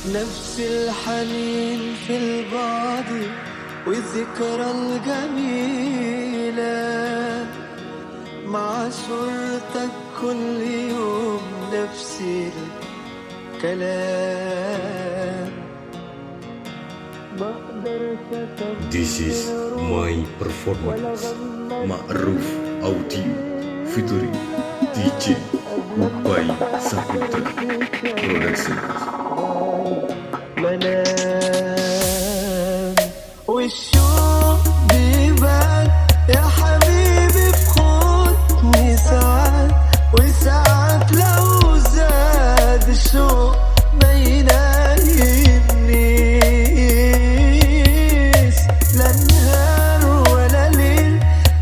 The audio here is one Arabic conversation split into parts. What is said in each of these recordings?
نفس الحنين في البعد والذكرى الجميلة، مع صورتك كل يوم نفس الكلام. This is my performance Ma'ruf Audio featuring DJ Upay Saputra Productions. منام والشوق بيبان يا حبيبي في خطني ساعات، وساعات لو زاد الشوق ما ينامنيش، لا نهار ولا ليل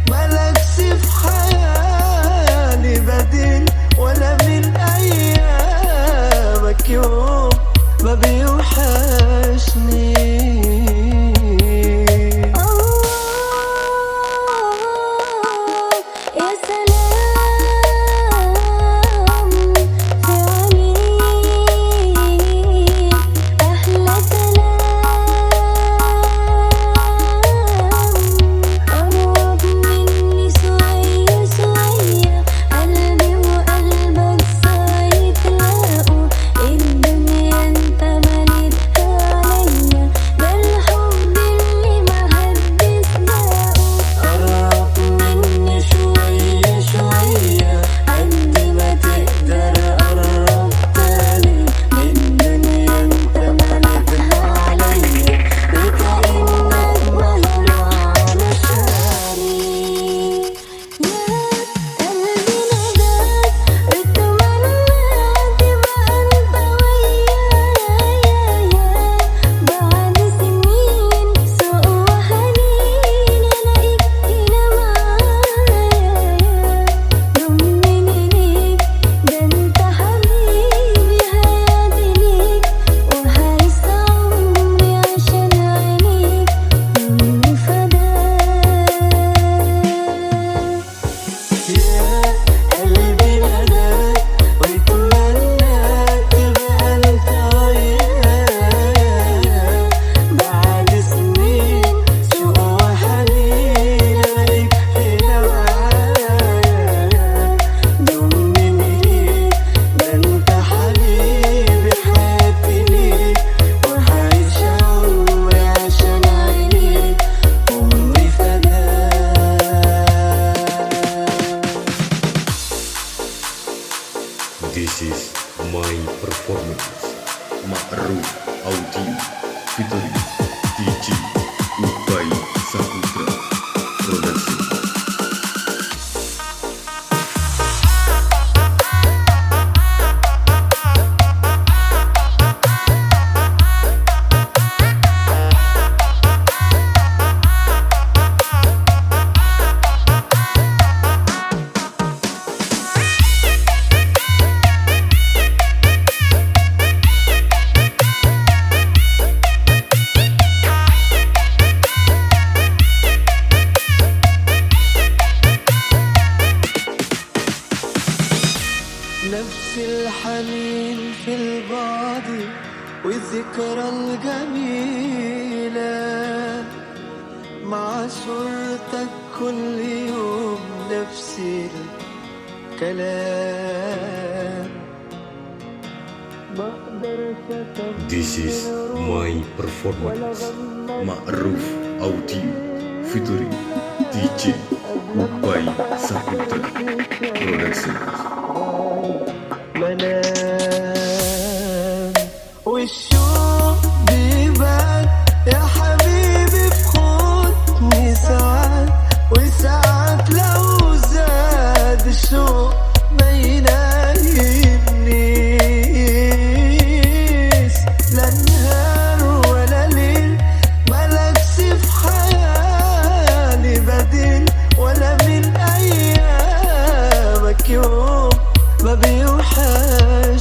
مالكش في خيالي بديل، ولا من أيامك يوم ما بيوحشني. يا سلام في عينيك أحلى كلام، قرب مني شوية شوية، قلبي وقلبك صاير يتلاقوا، الدنيا انت مليتها عليا، ده الحب اللي محدش لاقه. قرب مني شوية شوية، قد ما تقدر قرب تاني، الدنيا انت مليتها عليا، وكأنك بهرة على شعري. يا قلبي ناداك واتمنى تبقى انت ويايا، بعد سنين سوء وحنين الاقيك هنا معايا، ضمني ليك ده انت حبيبي، حياتي ليك وهعيش عمري عشان عينيك، عمري فداك. يا قلبي ناداك ويتمنى تبقى انت ويايا، بعد سنين سوء وحنين الاقيك هنا معايا، ضمني ليك ده انت حبيبي، حياتي ليك وهعيش عمري عشان عينيك، عمري فداك. This is my performance Ma'ruf Audio featuring DJ Upay Saputra Productions. نفس الحنين في البعد والذكرى الجميلة، مع صورتك كل يوم نفس الكلام. This is my performance Ma'ruf Audio featuring DJ Upay Saputra Productions. منام والشوق بيبان يا حبيبي في خطني ساعات، وساعات لو زاد الشوق ما ينامنيش، لا نهار ولا ليل مالكش في خيالي بديل، ولا من أيامك يوم ما بيوحشني.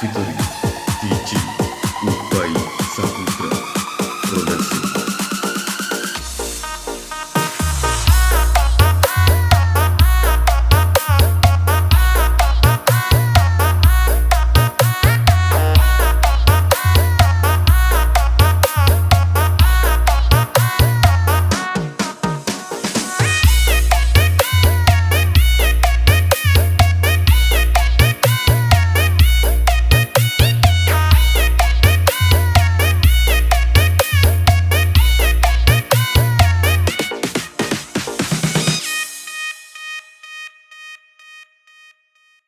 featuring DJ Ubay